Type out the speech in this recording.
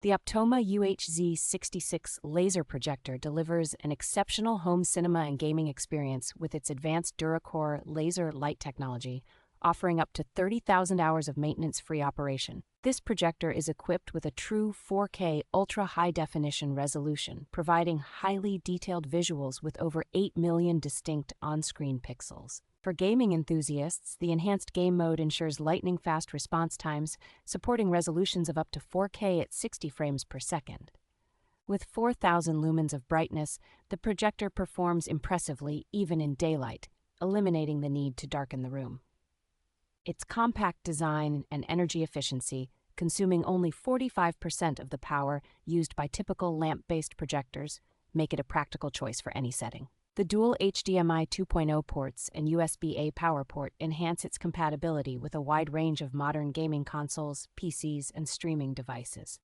The Optoma UHZ66 Laser Projector delivers an exceptional home cinema and gaming experience with its advanced DuraCore laser light technology, offering up to 30,000 hours of maintenance-free operation. This projector is equipped with a true 4K ultra-high-definition resolution, providing highly detailed visuals with over 8 million distinct on-screen pixels. For gaming enthusiasts, the enhanced game mode ensures lightning-fast response times, supporting resolutions of up to 4K at 60 frames per second. With 4,000 lumens of brightness, the projector performs impressively even in daylight, eliminating the need to darken the room. Its compact design and energy efficiency, consuming only 45% of the power used by typical lamp-based projectors, make it a practical choice for any setting. The dual HDMI 2.0 ports and USB-A power port enhance its compatibility with a wide range of modern gaming consoles, PCs, and streaming devices.